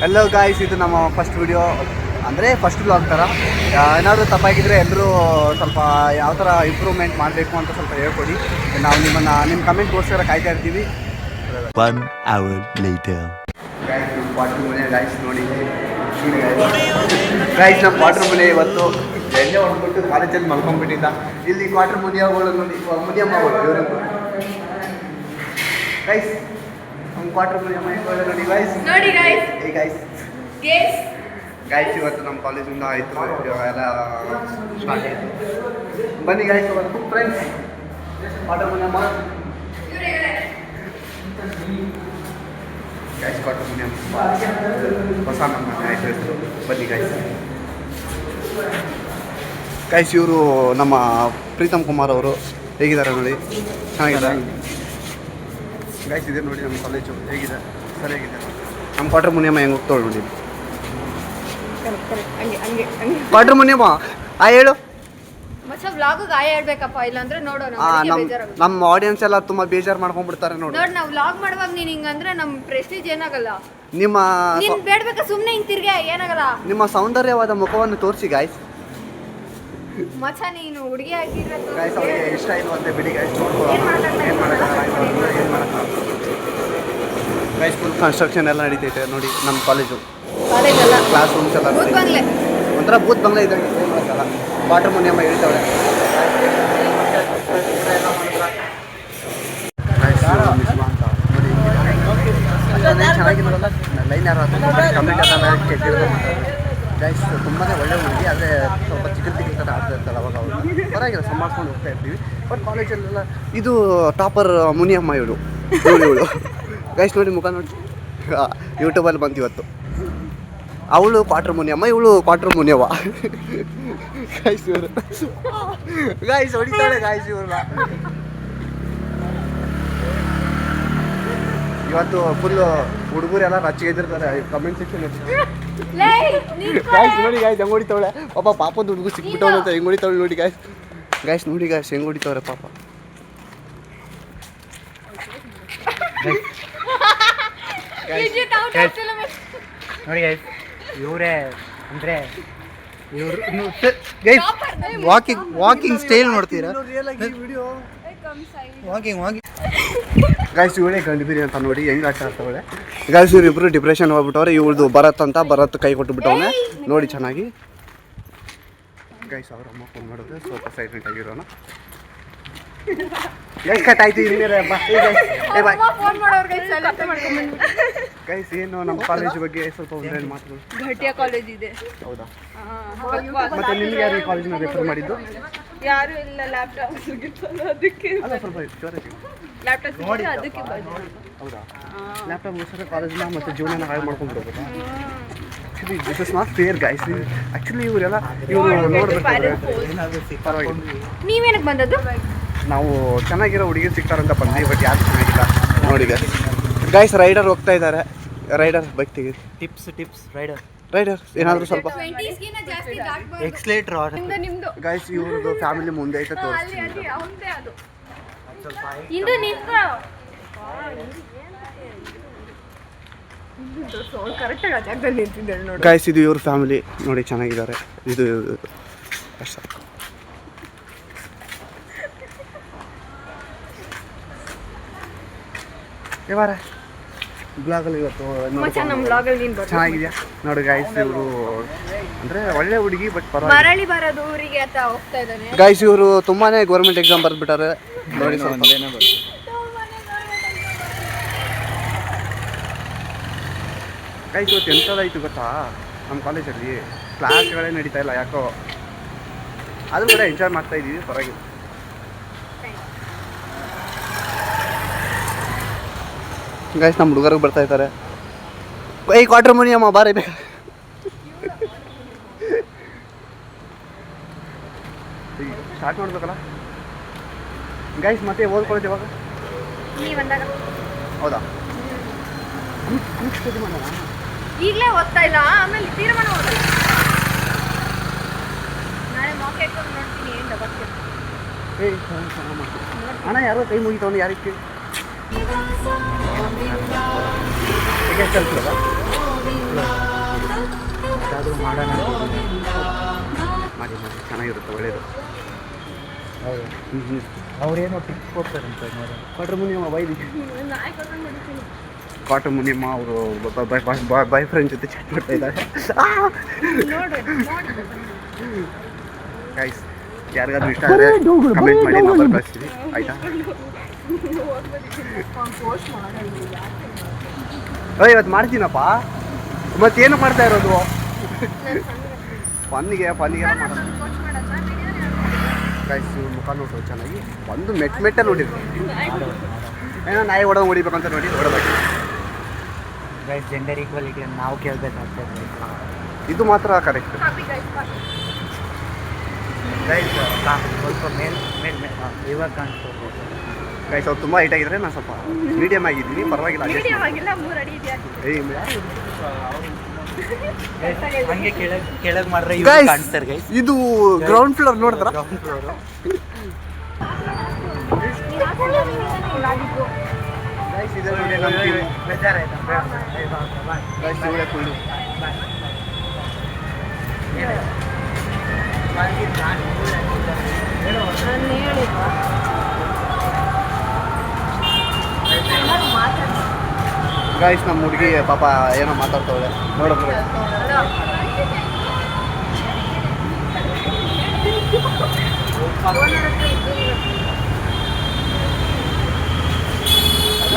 Hello guys, ಇದು ನಮ್ಮ first video, ಅಂದರೆ ಫಸ್ಟ್ ಬ್ಲಾಗ್ ಥರ. ಏನಾದರೂ ತಪ್ಪಾಗಿದ್ದರೆ ಎಲ್ಲರೂ ಸ್ವಲ್ಪ ಯಾವ ಥರ ಇಂಪ್ರೂವ್ಮೆಂಟ್ ಮಾಡಬೇಕು ಅಂತ ಸ್ವಲ್ಪ ಹೇಳ್ಕೊಡಿ. ನಾವು ನಿಮ್ಮ ಕಮೆಂಟ್ಗೋಸ್ಕರ ಕಾಯ್ತಾ ಇರ್ತೀವಿ. 1 hour later. ಗಾಯ್ಸ್, ನಮ್ಮ ವಾಟ್ರ್ ಮನೆ ಗಾಯ್ಸ್ ನೋಡಿ ಗಾಯ್ಸ್, ನಮ್ಮ ವಾಟ್ರ್ ಮನೆ ಇವತ್ತು ಎಣ್ಣೆ ಹೊಡ್ಬಿಟ್ಟು ಕಾಲೇಜಲ್ಲಿ ಮಲ್ಕೊಂಡ್ಬಿಟ್ಟಿದ್ದ. ಇಲ್ಲಿ ವಾಟ್ರ್ ಮುನಿಯಗಳು ನೋಡಿ, ಮುನಿಯಮ್ಮಗಳು ಇವರು ಗೈಸ್. ನಮ್ಮ ವಾಟ್ರ್ ಮುನಿಯಮ್ಮ ನೋಡಿ ಗೈಸ್, ನೋಡಿ ಗೈಸ್. ಹೇ ಗೈಸ್, ಗೈಸ್ ಇವತ್ತು ನಮ್ಮ ಕಾಲೇಜಿಂದ ಆಯಿತು ಎಲ್ಲ ಸ್ಟಾರ್ಟ್ ಆಯಿತು. ಬನ್ನಿ ಗೈಸ್, ಇವತ್ತು friends water Muniyamma guys, water Muniyamma ಹೊಸ ನಮ್ಮ ಆಯಿತು ಹೆಸರು. ಬನ್ನಿ ಗೈಸ್. ಗೈಸ್, ಇವರು ನಮ್ಮ ಪ್ರೀತಮ್ ಕುಮಾರ್ ಅವರು. ಹೇಗಿದ್ದಾರೆ ನೋಡಿ, ಚೆನ್ನಾಗಿದ್ದಾರೆ ಗೈಸ್. ಇದೆ ನೋಡಿ ನಮ್ಮ ಕಾಲೇಜು ಹೇಗಿದೆ, ಸರಿಯಾಗಿದೆ. ನಮ್ಮ ವಾಟ್ರ್ ಮುನಿಯಮ್ಮ ಹೆಂಗೆ ಹೋಗ್ತಾಳೆ ನೋಡಿ. ವಾಟ್ರ್ ಮುನಿಯಮ್ಮ ಹೇಳು. ವ್ಲಾಗ್ ಆಯ ಹೇಳ್ಬೇಕಪ್ಪ, ಇಲ್ಲಾಂದ್ರೆ ನೋಡೋಣ. ನಮ್ಮ ಆಡಿಯನ್ಸ್ ಎಲ್ಲ ತುಂಬಾ ಬೇಜಾರು ಮಾಡ್ಕೊಂಡ್ಬಿಡ್ತಾರೆ ನೋಡಿ. ನಾವು ವ್ಲಾಗ್ ಮಾಡುವಾಗ ನೀನ್ ಹಿಂಗಂದ್ರೆ ನಮ್ಮ ಪ್ರೆಸ್ಟೀಜ್ ಏನಾಗಲ್ಲ. ನಿಮ್ಮ ನೀನ್ ಬೇಡ್ಬೇಕಾ ಸುಮ್ನೆ ಹಿಂಗ್ ತಿರ್ಗೆ ಏನಾಗಲ್ಲ. ನಿಮ್ಮ ಸೌಂದರ್ಯವಾದ ಮುಖವನ್ನು ತೋರಿಸಿ ಗಾಯ್ಸ್. ಮಚ್ಚ ನೀನು ಹುಡುಗಿ ಆಗಿದ್ರೆ ಗಾಯ್ಸ್ ಅವ್ರಿಗೆ ಇಷ್ಟ ಇಲ್ವಂತೆ, ಬಿಡಿ ಗಾಯ್ಸ್. ಏನು ಮಾಡೋಕ್ಕಾಗಲ್ಲ ಗೈಸ್. ಫುಲ್ ಕನ್ಸ್ಟ್ರಕ್ಷನ್ ಎಲ್ಲ ನಡೀತೈತೆ ನೋಡಿ ನಮ್ಮ ಕಾಲೇಜು. ಕ್ಲಾಸ್ ರೂಮ್ಸ್ ಎಲ್ಲ ಒಂಥರ ಬೂತ್ ಬಂಗ್ಲೆ ಇದ್ದಂಗೆ. ಏನು ಮಾಡೋಕ್ಕಲ್ಲ. ವಾಟ್ರ್ ಮುನಿಯಮ್ಮ ಹೇಳ್ತಾಳೆ ಚೆನ್ನಾಗಿರೋಲ್ಲ. ಲೈನ್ ಯಾರು ಕಮೆಂಟ್ ಎಲ್ಲ ಕೆಟ್ಟಿರೋದು ಗೈಸ್. ತುಂಬಾ ಒಳ್ಳೆ ಹುಡುಗಿ, ಆದರೆ ಸ್ವಲ್ಪ ಚಿಕ್ಕ ಥರ ಆಡ್ತಾ ಇರ್ತಾರೆ ಅವಾಗ. ಅವರು ಪರವಾಗಿಲ್ಲ, ಸಂಭಾಳಿಸ್ಕೊಂಡು ಹೋಗ್ತಾ ಇರ್ತೀವಿ. ಬಟ್ ಕಾಲೇಜಲ್ಲೆಲ್ಲ ಇದು ಟಾಪರ್ ಮುನಿಯಮ್ಮ ಇವಳು ಗೈಸ್. ನೋಡಿ ಮುಖ ನೋಡಿ, ಯೂಟ್ಯೂಬಲ್ಲಿ ಬಂತು ಇವತ್ತು. ಅವಳು ವಾಟ್ರ್ ಮುನಿಯಮ್ಮ, ಇವಳು ವಾಟ್ರ್ ಮುನಿಯವ್ವ ಗೈಸ್. ಇವರು ಗೈಸ್ ಹೊಡಿತಾಳೆ ಗೈಸ್ ಇವ್ರನ್ನ. ಇವತ್ತು ಫುಲ್ ಹುಡುಗರೆಲ್ಲ ರಚ್ಚಿಗೆ ಇದ್ದಿರ್ತಾರೆ ಕಮೆಂಟ್ ಸೆಕ್ಷನ್. ಗಾಯ್ಸ್ ನೋಡಿ ಗಾಯ್ಸ್ ಹೆಂಗೆ ಹೊಡಿತಾವಳೆ ಪಾಪ. ಪಾಪದ ಹುಡುಗು ಸಿಕ್ಬಿಟ್ಟವಳೆ ಅಂತ ಹೆಂಗೆ ಹೊಡಿತಾವಳೆ ನೋಡಿ ಗಾಯ್ಸ್. ಗಾಯ್ಸ್ ನೋಡಿ ಗಾಯ್ಸ್ ಹೆಂಗೆ ಹೊಡಿತಾವ್ರೆ ಪಾಪ. ನೋಡಿ ಗೈಸ್, ಇವರೇ ಅಂದರೆ ಇವರು ವಾಕಿಂಗ್ ಸ್ಟೈಲ್ ನೋಡ್ತೀರಾ? ವಾಕಿಂಗ್ ಗಾಯ್ಸ್ ಇವಳೇ ಗಂಡುಬೀರಿ ಅಂತ ನೋಡಿ ಹೆಂಗೆ ಆಟ ಆಡ್ತಾವಳೆ ಗಾಯ್ಸ್. ಇವರಿಬ್ರು ಡಿಪ್ರೆಷನ್ ಹೋಗ್ಬಿಟ್ಟವ್ರೆ. ಇವಳ್ದು ಭರತ್ ಅಂತ, ಭರತ್ ಕೈ ಕೊಟ್ಟು ಬಿಟ್ಟವನೆ ನೋಡಿ ಚೆನ್ನಾಗಿ. ಗೈಸ್ ಅವ್ರ ಅಮ್ಮ ಫೋನ್ ಮಾಡಿದ್ರೆ ಸ್ವಲ್ಪ ಸೈಲೆಂಟ್ ಆಗಿರೋಣ. ಕಟ್ ಆಯ್ತು. ಗೈಸ್ ಏನು ನಮ್ಮ ಕಾಲೇಜ್ ಬಗ್ಗೆ ಸ್ವಲ್ಪ ಒಂದೆರಡು ಮಾತುಗಳು. ಘಟಿಯಾ ಕಾಲೇಜ್ ಇದೆ. ಹೌದಾ? ಮತ್ತೆ ನಿಮ್ಗೆ ಯಾರು ಈ ಕಾಲೇಜ್ನ ರೆಫರ್ ಮಾಡಿದ್ದು? ಯಾರು ಇಲ್ಲ, ಲ್ಯಾಪ್ಟಾಪ್ ಅದಕ್ಕೆ ಅಲ್ಲ ಸ್ವಲ್ಪ ಜೋರಾಗಿ. ಲ್ಯಾಪ್ಟಾಪ್ ಅದಕ್ಕೆ ಹೌದಾ? ಲ್ಯಾಪ್ಟಾಪ್ಗೋಸ್ಕರ ಕಾಲೇಜ್ನ ಮತ್ತು ಜೀವನ ಹಾಳು ಮಾಡ್ಕೊಂಡ್ಬಿಡ್ಬೋದಾ? Actually this is not fair guys. Actually ಇವರು ನೋಡ್ಬೇಕು. ಪರವಾಗಿಲ್ಲ. ನೀವೇನಕ್ಕೆ ಬಂದದ್ದು? ನಾವು ಚೆನ್ನಾಗಿರೋ ಹುಡುಗಿ ಸಿಗ್ತಾರಂತ ಬಂದ್ವಿ, ಬಟ್ ಯಾರು ಚೆನ್ನಾಗಿಲ್ಲ ನೋಡಿ ಗೈಸ್. ರೈಡರ್ ಹೋಗ್ತಾ ಇದ್ದಾರೆ. ರೈಡರ್ ಬೈಕ್ ತೆಗೀರಿ. ಟಿಪ್ಸ್ ರೈಡರ್ ಏನಾದರೂ ಸ್ವಲ್ಪ ಎಕ್ಸ್ಲೇಟರ್ ಗೈಸ್. ಇವ್ರದ್ದು ಫ್ಯಾಮಿಲಿ ಮುಂದೆ ಐತೆ ತೋರಿಸ್ತೀನಿ. ಗೈಸ್ ಇದು ಇವ್ರ ಫ್ಯಾಮಿಲಿ ನೋಡಿ ಚೆನ್ನಾಗಿದ್ದಾರೆ. ಇದು ಅಷ್ಟ. ಇವಾರ ಬ್ಲಾಗಲ್ಲಿ ಇವತ್ತು ಚೆನ್ನಾಗಿದೆಯಾ ನೋಡಿ ಗೈಸ್. ಇವರು ಅಂದರೆ ಒಳ್ಳೆ ಹುಡುಗಿ, ಬಟ್ ಮರಳಿ ಬರೋದು ಊರಿಗೆ ಅಂತ ಹೋಗ್ತಾ ಇದ್ದಾನೆ ಗೈಸ್. ಇವರು ತುಂಬಾ ಗೌರ್ಮೆಂಟ್ ಎಕ್ಸಾಮ್ ಬರೆದ್ಬಿಟ್ಟಾರೆ ನೋಡಿ. ಗೈಸ್ ಇವತ್ತು ಎಂಥದ್ದಾಯಿತು ಗೊತ್ತಾ, ನಮ್ಮ ಕಾಲೇಜಲ್ಲಿ ಕ್ಲಾಸ್ಗಳೇ ನಡೀತಾ ಇಲ್ಲ ಯಾಕೋ. ಅದು ಕೂಡ ಎಂಜಾಯ್ ಮಾಡ್ತಾ ಇದ್ದೀವಿ, ಪರವಾಗಿಲ್ಲ. ಗೈಸ್ ನಮ್ಮ ಹುಡುಗರಿಗೆ ಬರ್ತಾ ಇದ್ದಾರೆ. ಈ ವಾಟ್ರ್ ಮುನಿಯಮ್ಮ ಬಾರಿ ಬೇಕಾ. ಸ್ಟಾರ್ಟ್ ಮಾಡ್ಬೇಕಲ್ಲ ಗೈಸ್. ಮತ್ತೆ ಓದ್ಕೊಳ್ತೀವಿ ಇವಾಗ. ಹೌದಾ? ಈಗಲೇ ಓದ್ತಾ ಇಲ್ಲ, ಆಮೇಲೆ ತೀರ್ಮಾನ ಓದಲ್ಲ. ನಾಳೆ ಮಾಕ್ ಹಾಕೊಂಡು ನೋಡ್ತೀನಿ ಏನು ಡಬಕ್ಕೆ. ಅಣ್ಣ ಯಾರೋ ಕೈ ಮುಗಿತವನು ಯಾರಿಗೆ ಅದಾದರೂ ಮಾಡೋಣ ಅಂತಿದ್ದೀನಿ. ಮಾಡಿ ಚೆನ್ನಾಗಿರುತ್ತೆ, ಒಳ್ಳೇದು. ಹೌದು. ಅವ್ರೇನೋ ಟಿಪ್ಸ್ ಕೊಡ್ತಾರಂತೆ ನೋಡಿ. ಕಾಟರ್ ಮುನಿಯಮ್ಮ ಬೈದಿ ನಾಯಿ ಕರ್ಕೊಂಡು ಬಿಡ್ತೀನಿ. ಕಾಟರ್ ಮುನಿಯಮ್ಮ ಅವರು ಬಾಯ್ ಫ್ರೆಂಡ್ ಜೊತೆ ಚಾಟ್ ಮಾಡ್ತಾ ಇದ್ದಾರೆ. ನೋಡ್ರಿ ಗೈಸ್ ಯಾರಿಗಾದ್ರೂ ಇಷ್ಟ ಆದರೆ ಕಮೆಂಟ್ ಮಾಡಿ, ನಂಬರ್ ಕಳಿಸ್ತೀವಿ ಆಯಿತಾ? ಪೋಸ್ಟ್ ಮಾಡಿಲ್ಲ. ಇವತ್ತು ಮಾಡ್ತೀನಪ್ಪ, ಮತ್ತೇನು ಮಾಡ್ತಾ ಇರೋದು? ಫನ್ನಿಗೆ ಮಾಡೋದು. ಗೈಸ್ ಮುಖ ನೋಡ್ಬೋದು ಚೆನ್ನಾಗಿ, ಒಂದು ಮೆಟ್ಟ ನೋಡಿದ್ರು ಏನೋ ನಾಯಿ ಹೊಡಿಬೇಕಂತ ನೋಡಿ ಹೊಡಬೇಕು. ಗೈಸ್ ಜೆಂಡರ್ ಈಕ್ವಾಲಿಟಿ ನಾವು ಕೇಳಬೇಕಾಗ್ತದೆ. ಇದು ಮಾತ್ರ ಕರೆಕ್ಟ್. ಗೈಸ್ ಸ್ವಲ್ಪ ಮೇಲೆ ಇವಾಗ ಕಾಣಿಸ್ಬೋದು. ಗೈಸ್ ಅವ್ರು ತುಂಬ ಹೈಟ್ ಆಗಿದ್ರೆ ನಾನು ಸ್ವಲ್ಪ ಮೀಡಿಯಮ್ ಆಗಿದ್ದೀನಿ, ಪರವಾಗಿಲ್ಲ. ಮೀಡಿಯಂ ಆಗಿಲ್ಲ, 3 ಅಡಿ ಇದೆಯಾ? ಹಂಗೆ ಕೆಳಗೆ ಮಾಡಿದ್ರೆ Guys, ಕಾಣಿಸ್ತಾರೆ. ಗೈಸ್ ಇದು ಗ್ರೌಂಡ್ ಫ್ಲೋರ್ ನೋಡಿದ್ರ? Ground floor. ಬೇಜಾರಾಯ್ತಾ? ಗೈಸ್ ನಮ್ಮ ಹುಡುಗಿ ಪಾಪ ಏನೋ ಮಾತಾಡ್ತಾವಳೆ ನೋಡಿದ್ರೆ.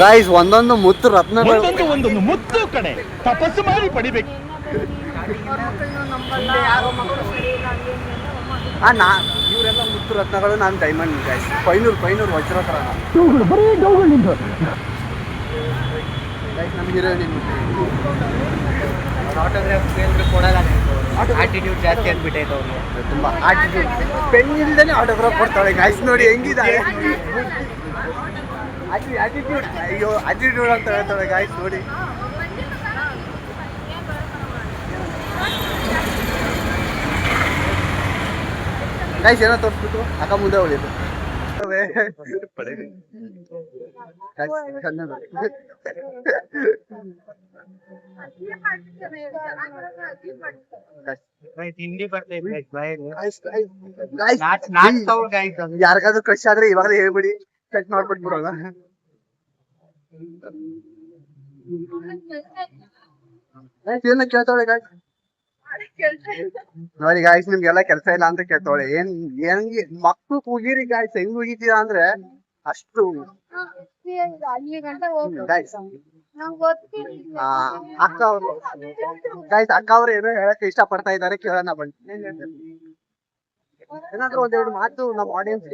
ಗೈಸ್ ಒಂದೊಂದು ಮುತ್ತು ರತ್ನಗಳು. ಒಂದೊಂದು ಮುತ್ತು ಕಡೆ ತಪಸ್ಸು ಮಾಡಿ ಪಡಿಬೇಕು. ಇವರೆಲ್ಲ ಮುತ್ತು ರತ್ನಗಳು, ನಾನು ಡೈಮಂಡ್. ಗೈಸ್ 500 ವಜ್ರ ಥರ ನಾನು. ಗೈಸ್ ನಮ್ಗೆ ಹೀರೋಯಿನ್ ಆಟೋಗ್ರಾಫ್ ಕೊಡಲ್ಲ. ಆಟಿಟ್ಯೂಡ್ ಜಾಸ್ತಿ ಆಗ್ಬಿಟ್ಟೈತೆ ಅವ್ರಿಗೆ. ತುಂಬ ಆಟಿಟ್ಯೂಡ್. ಪೆನ್ ಇಲ್ದೇನೆ ಆಟೋಗ್ರಾಫ್ ಕೊಡ್ತಾಳೆ. ಗೈಸ್ ನೋಡಿ ಹೆಂಗಿದ್ದಾರೆ. ಆಟಿಟ್ಯೂಡ್, ಅಯ್ಯೋ ಆಟಿಟ್ಯೂಡ್ ಅಂತ ಹೇಳ್ತಾಳೆ. ಗೈಸ್ ನೋಡಿ ಗೈಸ್ ಏನೋ ತೋರಿಸ್ಬಿಟ್ಟು ಅಕ್ಕ ಮುಂದೆ ಹೊಳಿಯೋದು. ಹಿಂದಿ ಬರ್ತೈತೆ ಯಾರಿಗಾದ್ರೂ ಕ್ರಶ್ ಆದ್ರೆ ಇವಾಗಲೇ ಹೇಳ್ಬಿಡಿ, ಕಟ್ ಮಾಡ್ಬಿಟ್ಬಿಡೋಣ. ಏನ ಕೇಳ್ತಾಳೆ ಗಾಯ್ಸ್ ನೋಡಿ. ಗಾಯ್ಸ್ ನಿಮ್ಗೆಲ್ಲ ಕೆಲಸ ಇಲ್ಲ ಅಂತ ಕೇಳ್ತಾಳೆ. ಹೆಂಗೆ ಮಕ್ಳು ಕೂಗಿರಿ ಗಾಯ್ಸ್, ಹೆಂಗ್ ಹೋಗಿದ್ದೀರಾ ಅಂದ್ರೆ ಅಷ್ಟು. ಗಾಯ್ಸ್ ಅಕ್ಕ ಅವರು ಗಾಯ್ಸ್ ಅಕ್ಕ ಅವ್ರು ಏನೋ ಹೇಳಕ್ಕೆ ಇಷ್ಟ ಪಡ್ತಾ ಇದ್ದಾರೆ, ಕೇಳೋಣ ಬನ್ನಿ. ಏನಾದ್ರೂ ಒಂದೆರಡು ಮಾತು ನಮ್ಮ ಆಡಿಯನ್ಸ್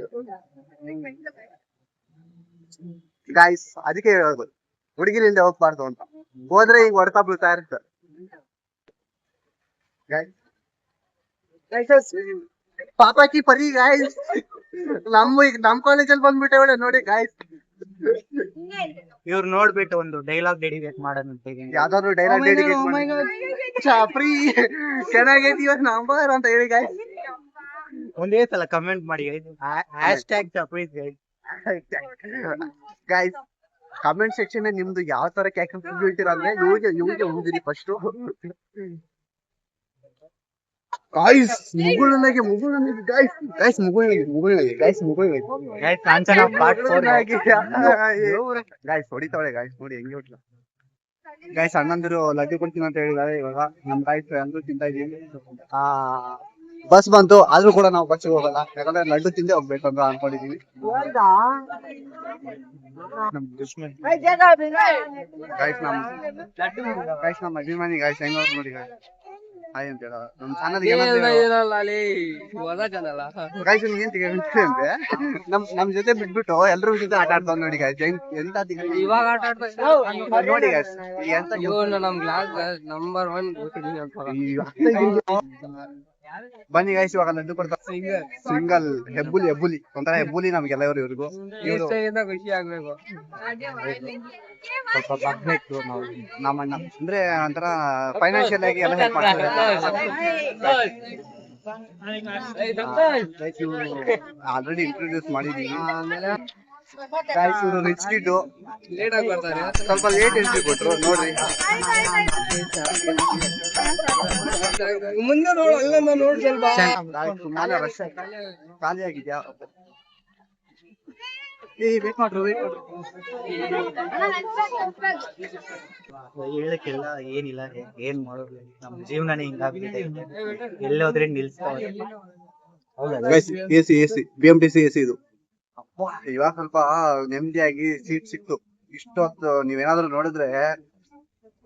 ಗಾಯ್ಸ್. ಅದಕ್ಕೆ ಹೇಳೋದು ಹುಡುಗಿರಿಂದ ಹೋಗ್ಬಾರ್ದು ಅಂತ. ಹೋದ್ರೆ ಈಗ ಹೊಡ್ತಾ ಬೀಳ್ತಾ ಇರ್ತಾರೆ. ಪಾಪಾಕಿ ಪರಿ ಗಾಯ್ಸ್ ನಮ್ ಕಾಲೇಜಲ್ಲಿ ಬಂದ್ಬಿಟ್ಟೆ ಒಳ್ಳೆ ನೋಡಿ ಗಾಯ್ಸ್. ಇವ್ರು ನೋಡ್ಬಿಟ್ಟು ಒಂದು ಡೈಲಾಗ್ ಡೆಡಿಕೇಟ್ ಮಾಡೋಣ ಅಂತ ಇದೀನಿ. ಯಾವ್ದಾದ್ರು ಡೈಲಾಗ್ ಡೆಡಿಕೇಟ್ ಚಾಪ್ರಿ ಚೆನ್ನಾಗೈತಿ ಇವತ್ತು ನಂಬರ್ ಅಂತ ಹೇಳಿ ಗಾಯ್ಸ್. ಒಂದೇ ಸಲ ಕಮೆಂಟ್ ಮಾಡಿ hashtag chapri guys. Comment section ನಿಮ್ದು ಯಾವ ತರ ಕ್ಯಾಪಬಿಲಿಟಿ ಅಂದ್ರೆ ಇವ್ರಿಗೆ ಹೋಗಿರಿ ಫಸ್ಟ್. ಗಾಯ್ಸ್ ಮುಗುಳನಾಗೆ ಗಾಯ್ಸ್ ಗಾಯ್ಸ್ ಹೊಡಿತಾಳೆ. ಗಾಯ್ಸ್ ನೋಡಿ ಹೆಂಗೆ ಹೊಡ್ಲ. ಗಾಯ್ಸ್ ಅಣ್ಣಂದಿರು ಲಡ್ಡು ಕೊಡ್ತೀನಿ ಅಂತ ಹೇಳಿದಾರೆ. ಇವಾಗ ನಮ್ ಗಾಯ್ಸ್ ಅಂದ್ರೂ ತಿಂತಾ ಇದೀವಿ. ಬಸ್ ಬಂತು ಆದ್ರೂ ಕೂಡ ನಾವು ಬಸ್ಸಿಗೆ ಹೋಗಲ್ಲ, ಯಾಕಂದ್ರೆ ಲಡ್ಡು ತಿಂದೆ ಹೋಗ್ಬೇಕು ಅಂತ ಅನ್ಕೊಂಡಿದೀವಿ. ಗಾಯ್ಸ್ ನಮ್ಮ ಅಭಿಮಾನಿ ಗಾಯ್ಸ್ ಹೆಂಗ ನೋಡಿ ಗಾಯ್ಸ್. ಹಾಯ್ ಅಂತ ಹೇಳ ನಮ್ ಚಾನಲ್ ನಮ್ ಜೊತೆ ಬಿಟ್ಬಿಟ್ಟು ಎಲ್ರೂ ಜೊತೆ ಆಟ ಆಡ್ತಾವ್ ನೋಡಿ ಗಾಯ್ಸ್. ಎಂತ ಇವಾಗ ಆಟ ಆಡ್ತಾ ನೋಡಿ ಗಾಯ್ಸ್ ಎಂತ ನಮ್ ಕ್ಲಾಸ್ ನಂಬರ್ 1 ಬನ್ನಿ ಗಾಯ್ಸ್. ಇವಾಗ ಲಡ್ಡು ಕೊಡ್ತಾ ಸಿಂಗಲ್ ಹೆಬ್ಬುಲಿ ಒಂಥರ ಹೆಬ್ಬುಲಿ ನಮ್ಗೆಲ್ಲ ಇವ್ರಿಗೂ. ಖುಷಿ ಆಗ್ಬೇಕು. ಸ್ವಲ್ಪ ಬಗ್ಬೇಕು ನಾವು ನಮ್ಮಣ್ಣ ಅಂದ್ರೆ ಒಂಥರ ಫೈನಾನ್ಷಿಯಲ್ ಆಗಿ ಎಲ್ಲ ಹೆಲ್ಪ್ ಮಾಡ್ತಾರೆ. ಆಲ್ರೆಡಿ ಇಂಟ್ರೊಡ್ಯೂಸ್ ಮಾಡಿದೀವಿ. ಗಾಯ್ಸ್ ಇವರು ರಿಚ್ ಕಿಡ್ ಲೇಟ್ ಆಗಿ ಬರ್ತಾರೆ, ಸ್ವಲ್ಪ ಲೇಟ್ ಎಂಟ್ರಿ ಕೊಟ್ರು ನೋಡ್ರಿ. ಮುಂದೆ ನೋಡು ಅಲ್ಲ ನೋಡು ಸ್ವಲ್ಪ ತುಂಬಾನೇ ರಶ್ ಖಾಲಿ ಆಗಿದ್ಯಾ ವೇಟ್ ಮಾಡ್ರು ಹೇಳಕ್ಕೆಲ್ಲ ಏನಿಲ್ಲ ಏನ್ ಮಾಡೋದು ನಮ್ ಜೀವನನೇ ಹಿಂಗಾಗ್ಬಿಟ್ಟಿದೆ ಎಲ್ಲೋದ್ರೆ ನಿಲ್ಸ್ತಾವೆ ಎಸಿ BMTC ಎಸಿ ಇದು ಇವಾಗ ಸ್ವಲ್ಪ ನೆಮ್ಮದಿಯಾಗಿ ಸೀಟ್ ಸಿಕ್ತು. ಇಷ್ಟೊತ್ತು ನೀವೇನಾದ್ರು ನೋಡಿದ್ರೆ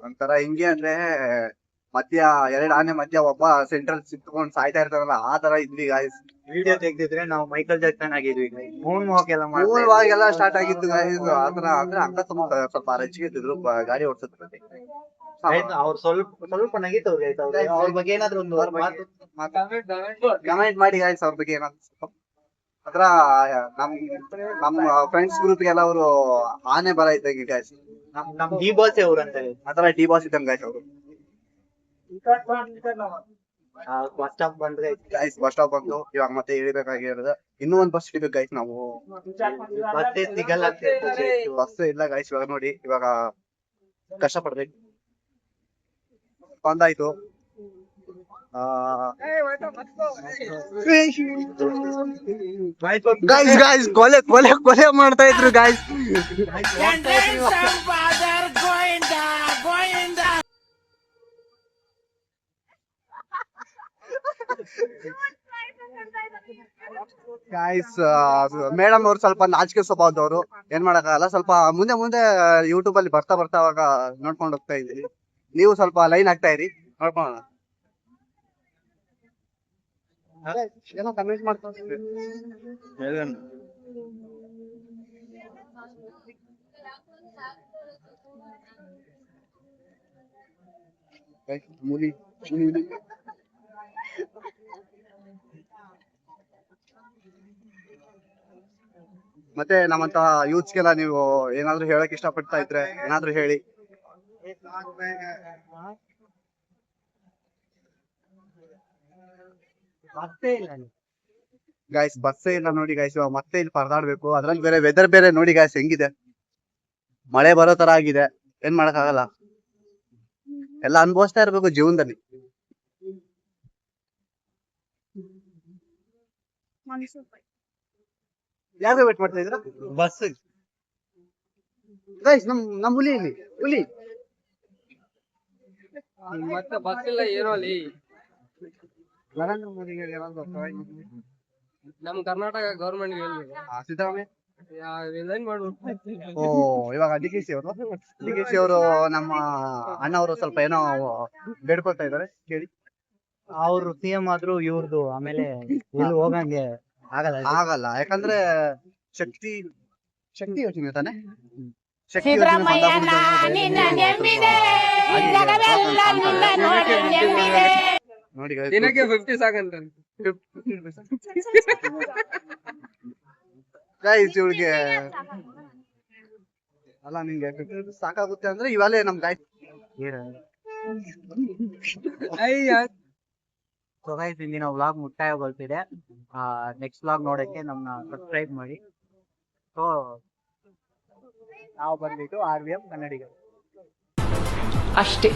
ಒಂಥರ ಹಿಂಗೆ ಅಂದ್ರೆ ಮಧ್ಯ 2 ಆನೆ ಮಧ್ಯ ಒಬ್ಬ ಸೆಂಟ್ರಲ್ ಸಿಕ್ತ್ಕೊಂಡು ಸಾಯ್ತಾ ಇರ್ತಾರಲ್ಲ ಆ ತರ ಇದ್ವಿ ಗಾಯ್ಸ್. ವಿಡಿಯೋ ತೆಗ್ದಿದ್ರೆ ನಾವು ಮೈಕಲ್ ಜಾಕ್ಸನ್ ಆಗಿದ್ವಿ ಮೂನ್ ವಾಕ್ ಎಲ್ಲ ಮೂಲ್ವಾಗೆಲ್ಲ ಸ್ಟಾರ್ಟ್ ಆಗಿತ್ತು ಗಾಯ್ಸ್. ಆತರ ಅಂದ್ರೆ ಅಂಕ ಸ್ವಲ್ಪ ರಚಿಗೆ ಇದ್ರು ಗಾಡಿ ಓಡಿಸುತ್ತೆ. ಅವ್ರು ಸ್ವಲ್ಪ ನಗೀತು ಅವ್ರ ಬಗ್ಗೆ ಏನಾದ್ರು ಒಂದು ಕಮೆಂಟ್ ಮಾಡಿ ಗಾಯ್ಸ್ ಅವ್ರ ಬಗ್ಗೆ ಏನಾದ್ರು. ಅದ್ರ ನಮ್ಮ ಫ್ರೆಂಡ್ಸ್ ಗ್ರೂಪ್ಗೆಲ್ಲ ಅವರು ಆನೆ ಬರ ಇದ್ದಂಗೆ ಗಾಯ್ಸ್. ನಮ್ ಡಿ ಬಾಸ್ ಅವ್ರು ಅಂತ ಆತರ ಡಿ ಬಾಸ್ ಇದ್ದಂಗೆ ಗಾಯ್ಸ್ ಅವರು. ಬಸ್ ಸ್ಟಾಪ್ ಬಂದ್ರೆ ಗಾಯ್ಸ್ ಬಸ್ ಸ್ಟಾಪ್ ಬಂದು ಇವಾಗ ಮತ್ತೆ ಇಳಿಬೇಕಾಗಿರೋದು. ಇನ್ನೂ ಒಂದ್ ಬಸ್ ಹಿಡಿಬೇಕು ಗಾಯ್ಸ್ ನಾವು. ಬಸ್ಸೇ ಸಿಗಲ್ಲ ಬಸ್ ಇಲ್ಲ ಗಾಯ್ಸ್. ಇವಾಗ ನೋಡಿ ಇವಾಗ ಕಷ್ಟ ಪಡ್ಬೇಕು. ಬಂದಾಯ್ತು. ಗಾಯ್ಸ್ ಕೊಲೆ ಮಾಡ್ತಾ ಇದ್ರು ಗಾಯ್ಸ್. ಗಾಯ್ಸ್ ಮೇಡಮ್ ಅವ್ರು ಸ್ವಲ್ಪ ನಾಚಿಕೆ ಸ್ವಭಾವದವ್ರು. ಏನ್ ಮಾಡಕ್ಕಾಗಲ್ಲ. ಸ್ವಲ್ಪ ಮುಂದೆ ಯೂಟ್ಯೂಬ್ ಅಲ್ಲಿ ಬರ್ತಾ ಅವಾಗ ನೋಡ್ಕೊಂಡು ಹೋಗ್ತಾ ಇದ್ರಿ. ನೀವು ಸ್ವಲ್ಪ ಲೈನ್ ಆಗ್ತಾ ಇರಿ ನೋಡ್ಕೊಳ್ಳೋಣ. ಏನೋ ಕಮೆಂಟ್ ಮಾಡ್ತಾ ಮೂಲಿ ಮತ್ತೆ ನಮ್ಮಂತ ಯೂತ್ಸ್ಗೆಲ್ಲ ನೀವು ಏನಾದ್ರು ಹೇಳಕ್ ಇಷ್ಟಪಡ್ತಾ ಇದ್ರೆ ಏನಾದ್ರು ಹೇಳಿ. ಗಾಯ್ಸ್ ಬಸ್ಸೇ ಇಲ್ಲ ನೋಡಿ ಗಾಯ್ಸ್. ಇವಾಗ ಮತ್ತೆ ಇಲ್ಲಿ ಪರದಾಡ್ಬೇಕು. ಅದ್ರಲ್ಲಿ ಬೇರೆ ವೆದರ್ ಬೇರೆ ನೋಡಿ ಗಾಯ್ಸ್ ಹೆಂಗಿದೆ. ಮಳೆ ಬರೋ ತರ ಆಗಿದೆ. ಏನ್ ಮಾಡಕ್ ಆಗಲ್ಲ. ಎಲ್ಲ ಅನುಭವಿಸ್ತಾ ಇರ್ಬೇಕು ಜೀವನದಲ್ಲಿ. ಯಾರು ವೇಟ್ ಮಾಡ್ತಾ ಇದ್ರ ಬಸ್ ಗೈಸ್? ನಮ್ ಹುಲಿ ಮತ್ತೆ ಬಸ್ ಇಲ್ಲ ಏನೋ ಅಲ್ಲಿ ನರೇಂದ್ರ ಮೋದಿಗೆ ನಮ್ ಕರ್ನಾಟಕ ಗೌರ್ಮೆಂಟ್ ಸಿದ್ದರಾಮಯ್ಯ ರಿಸೈನ್ ಮಾಡ್ಬಿಟ್ಟು. ಓ ಇವಾಗ ಡಿ ಕೆ ಸಿ ಅವರು ನಮ್ಮ ಅಣ್ಣವರು ಸ್ವಲ್ಪ ಏನೋ ಬೇಡ್ಕೊಳ್ತಾ ಇದಾರೆ ಕೇಳಿ. ಅವ್ರು CM ಆದ್ರೂ ಇವ್ರದ್ದು ಆಮೇಲೆ ಇಲ್ಲಿ ಹೋಗಂಗೆ ಆಗಲ್ಲ. ಯಾಕಂದ್ರೆ ಶಕ್ತಿ ಯೋಚನೆ ತಾನೆ. ಶಕ್ತಿ ನೋಡಿ ದಿನಕ್ಕೆ 50 ಸಾಕಂತ ಗಾಯ್ಸ್. ಇವಳಿಗೆ ಅಲ್ಲ ನಿಂಗೆ ಸಾಕಾಗುತ್ತೆ ಅಂದ್ರೆ ಇವಾಗಲೇ ನಮ್ ಗಾಯ್ಸ್. ಸೊ ಗೈಸ್ ಇಂದಿನ ವ್ಲಾಗ್ ಮುಕ್ತಾಯ ಬರ್ತಿದೆ. ನೆಕ್ಸ್ಟ್ ವ್ಲಾಗ್ ನೋಡಕ್ಕೆ ನಮ್ಮನ್ನ ಸಬ್ಸ್ಕ್ರೈಬ್ ಮಾಡಿ. ಸೊ ನಾವು ಬಂದ್ಬಿಟ್ಟು RVM ಕನ್ನಡಿಗರು ಅಷ್ಟೇ.